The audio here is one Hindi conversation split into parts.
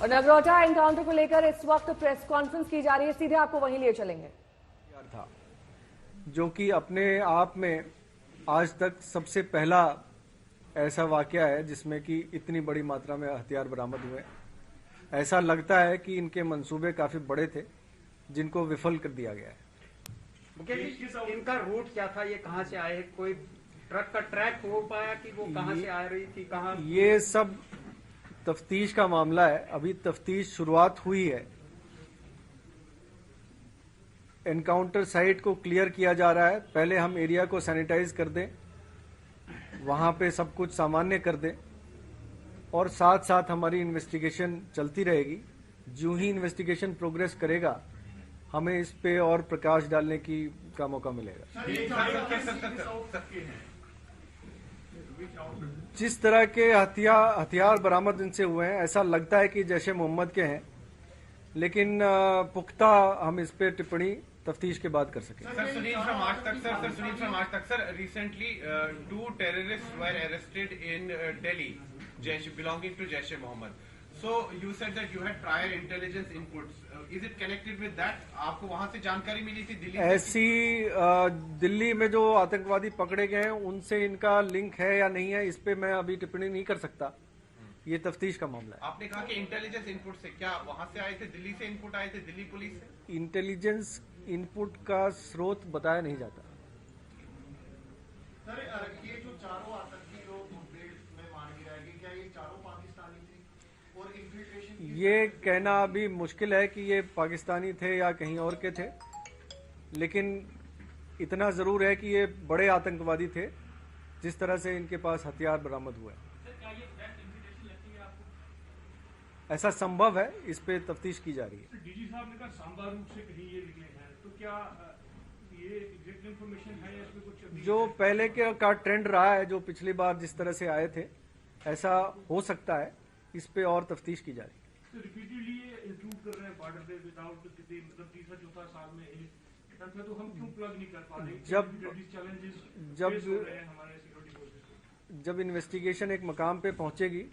और नगरोटा एनकाउंटर को लेकर इस वक्त प्रेस कॉन्फ्रेंस की जा रही है, सीधे आपको वहीं लिए चलेंगे। था जो कि अपने आप में आज तक सबसे पहला ऐसा वाकया है जिसमें कि इतनी बड़ी मात्रा में हथियार बरामद हुए। ऐसा लगता है कि इनके मंसूबे काफी बड़े थे जिनको विफल कर दिया गया है। इनका रूट क्या था, ये कहां से आए, कोई ट्रक का ट्रैक हो पाया कि वो कहां से आ रही थी, कहां? ये सब तफ्तीश का मामला है, अभी तफ्तीश शुरुआत हुई है। एनकाउंटर साइट को क्लियर किया जा रहा है, पहले हम एरिया को सैनिटाइज कर दें, वहां पे सब कुछ सामान्य कर दें और साथ साथ हमारी इन्वेस्टिगेशन चलती रहेगी। जो ही इन्वेस्टिगेशन प्रोग्रेस करेगा हमें इस पे और प्रकाश डालने का मौका मिलेगा। जिस तरह के हथियार बरामद इनसे हुए हैं ऐसा लगता है कि जैश ए मोहम्मद के हैं, लेकिन पुख्ता हम इस पे टिप्पणी तफ्तीश के बाद कर सकें। सर सुनील फ्रॉम आज तक sir recently 2 terrorists were arrested in Delhi belonging to Jaish e Mohammed. So you said that you had prior intelligence inputs. Is it connected with that? आपको वहां से जानकारी मिली थी दिल्ली ऐसी दिल्ली में जो आतंकवादी पकड़े गए हैं उनसे इनका लिंक है या नहीं है, इस पे मैं अभी टिप्पणी नहीं कर सकता, ये तफ्तीश का मामला है। आपने कहा कि इंटेलिजेंस इनपुट से, क्या वहां से आए थे, दिल्ली से इनपुट आए थे, दिल्ली पुलिस से? इंटेलिजेंस इनपुट का स्रोत बताया नहीं जाता। सर, ये जो चारों आतंकी लोग मुठभेड़ में मार गिराए गए, क्या ये चारों पाकिस्तानी थे? और इन्फिल्ट्रेशन ये कहना अभी मुश्किल है कि ये पाकिस्तानी थे या कहीं और के थे, लेकिन इतना जरूर है कि ये बड़े आतंकवादी थे जिस तरह से इनके पास हथियार बरामद हुए। ऐसा संभव है, इस पे तफ्तीश की जा रही है। डीजी साहब ने कहा सांबा रूट से कहीं ये निकले हैं, तो क्या ये एग्जैक्ट इंफॉर्मेशन है या इसमें कुछ? जो पहले का ट्रेंड रहा है, जो पिछली बार जिस तरह से आए थे ऐसा हो सकता है, इस पे और तफ्तीश की जा रही है। तो रिपीटेडली ये इंक्लूड कर रहे हैं बॉर्डर पे विदाउट किसी मतलब तीसरा चौथा साल में तो हम क्यों प्लग नहीं कर पा रहे? जब इन्वेस्टिगेशन एक मकाम पे पहुंचेगी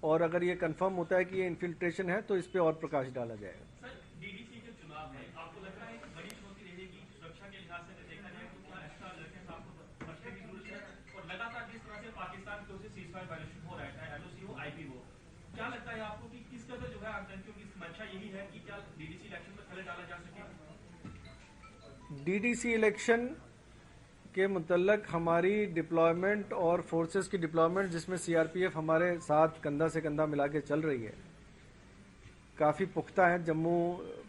और अगर ये कंफर्म होता है कि ये इन्फिल्ट्रेशन है तो इस पे और प्रकाश डाला जाएगा। सर, डीडीसी के चुनाव है, आपको लग रहा है बड़ी चुनौती रहेगी सुरक्षा के लिहाज से देखा जाए तो क्या एक्स्ट्रा अलर्टनेस आपको बरतने की जरूरत है? और लगातार जिस तरह से पाकिस्तान की ओर से सीजफायर वायलेशन हो रहा है, चाहे एलओसी हो आईपी हो, क्या लगता है आपको कि किस कदर जो है आतंकियों की मंशा यही है कि क्या डीडीसी इलेक्शन में खले डाला जा सके? डीडीसी इलेक्शन के मुतल्लक हमारी डिप्लॉयमेंट और फोर्सेस की डिप्लॉयमेंट, जिसमें सीआरपीएफ हमारे साथ कंधा से कंधा मिला के चल रही है, काफ़ी पुख्ता है जम्मू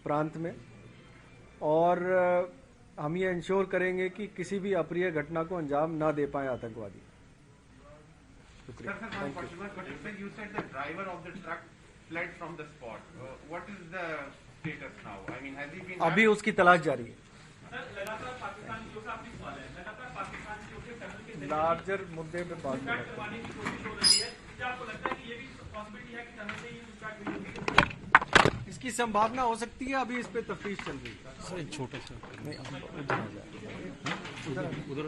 प्रांत में, और हम ये इंश्योर करेंगे कि किसी भी अप्रिय घटना को अंजाम ना दे पाए आतंकवादी। अभी उसकी तलाश जारी है। लार्जर मुद्दे पे बात करवाने की कोशिश हो रही है, क्या आपको लगता है कि ये भी पॉसिबिलिटी है कि टनल से ही स्टार्ट हुई? इसकी संभावना हो सकती है, अभी इस पे तफ्तीश चल रही है। सर एक छोटा सा उधर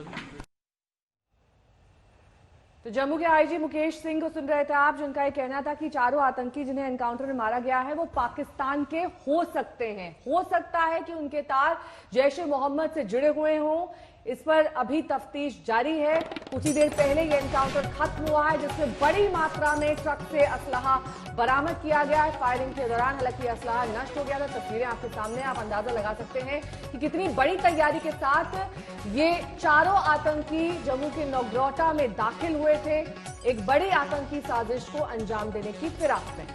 तो जम्मू के आईजी मुकेश सिंह को सुन रहे थे आप, जिनका ये कहना था कि चारों आतंकी जिन्हें एनकाउंटर में मारा गया है वो पाकिस्तान के हो सकते हैं। हो सकता है कि उनके तार जैश ए मोहम्मद से जुड़े हुए हों, इस पर अभी तफ्तीश जारी है। कुछ ही देर पहले ये एनकाउंटर खत्म हुआ है, जिसमें बड़ी मात्रा में ट्रक से असलहा बरामद किया गया है। फायरिंग के दौरान हालांकि असलहा नष्ट हो गया था। तस्वीरें आपके सामने, आप अंदाजा लगा सकते हैं कि कितनी बड़ी तैयारी के साथ ये चारों आतंकी जम्मू के नगरोटा में दाखिल हुए थे, एक बड़ी आतंकी साजिश को अंजाम देने की फिराक में।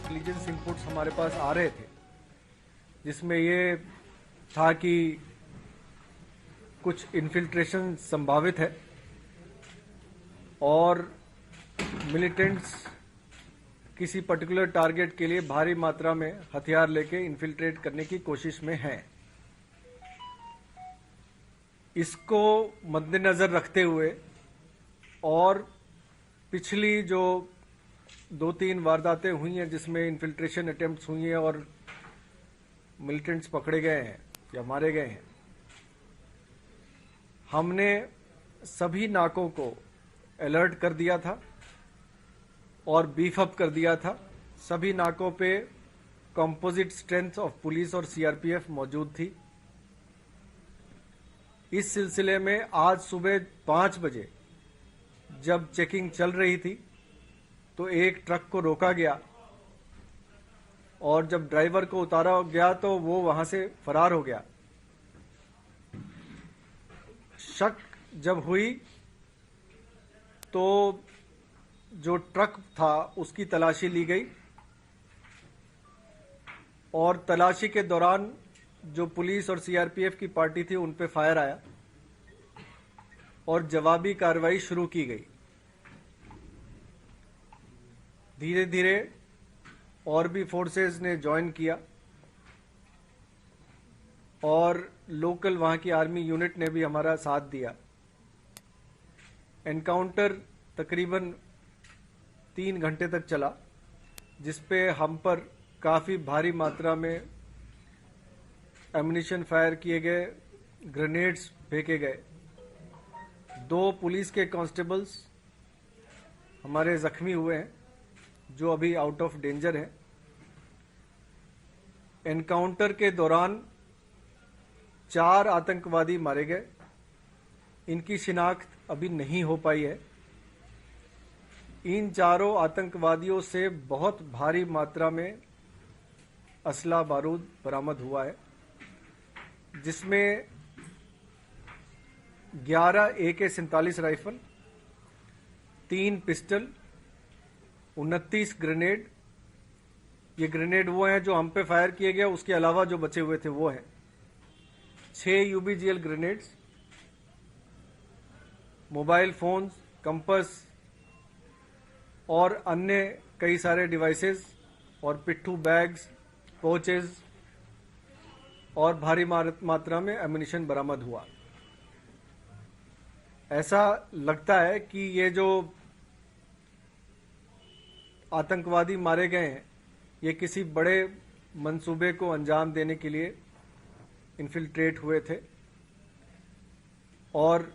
इंटेलिजेंस इनपुट्स हमारे पास आ रहे थे, जिसमें ये था कि कुछ इन्फिल्ट्रेशन संभावित है और मिलिटेंट्स किसी पर्टिकुलर टारगेट के लिए भारी मात्रा में हथियार लेके इन्फिल्ट्रेट करने की कोशिश में हैं। इसको मद्देनजर रखते हुए और पिछली जो 2-3 वारदातें हुई हैं जिसमें इन्फिल्ट्रेशन अटेम्प्ट्स हुई हैं और मिलिटेंट्स पकड़े गए हैं या मारे गए हैं, हमने सभी नाकों को अलर्ट कर दिया था और बीफ अप कर दिया था। सभी नाकों पे कंपोजिट स्ट्रेंथ ऑफ पुलिस और सीआरपीएफ मौजूद थी। इस सिलसिले में आज सुबह 5 बजे जब चेकिंग चल रही थी तो एक ट्रक को रोका गया और जब ड्राइवर को उतारा गया तो वो वहां से फरार हो गया। शक जब हुई तो जो ट्रक था उसकी तलाशी ली गई और तलाशी के दौरान जो पुलिस और सीआरपीएफ की पार्टी थी उन पे फायर आया और जवाबी कार्रवाई शुरू की गई। धीरे धीरे और भी फोर्सेस ने ज्वाइन किया और लोकल वहां की आर्मी यूनिट ने भी हमारा साथ दिया। एनकाउंटर तकरीबन 3 घंटे तक चला, जिसपे हम पर काफी भारी मात्रा में एम्युनिशन फायर किए गए, ग्रेनेड्स फेंके गए। 2 पुलिस के कांस्टेबल्स हमारे जख्मी हुए हैं जो अभी आउट ऑफ डेंजर हैं। एनकाउंटर के दौरान 4 आतंकवादी मारे गए। इनकी शिनाख्त अभी नहीं हो पाई है। इन चारों आतंकवादियों से बहुत भारी मात्रा में असला बारूद बरामद हुआ है, जिसमें 11 AK-47 राइफल, 3 पिस्टल, 29 ग्रेनेड। ये ग्रेनेड वो हैं जो हम पे फायर किए गए, उसके अलावा जो बचे हुए थे वो हैं 6 UBGL grenades, mobile phones, compass और अन्य कई सारे डिवाइसेस और पिट्ठू बैग्स, पोचेस और भारी मात्रा में एम्युनिशन बरामद हुआ। ऐसा लगता है कि ये जो आतंकवादी मारे गए हैं ये किसी बड़े मंसूबे को अंजाम देने के लिए इन्फिल्ट्रेट हुए थे और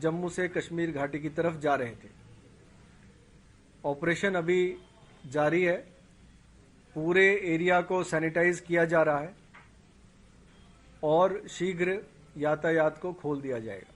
जम्मू से कश्मीर घाटी की तरफ जा रहे थे। ऑपरेशन अभी जारी है। पूरे एरिया को सैनिटाइज किया जा रहा है और शीघ्र यातायात को खोल दिया जाएगा।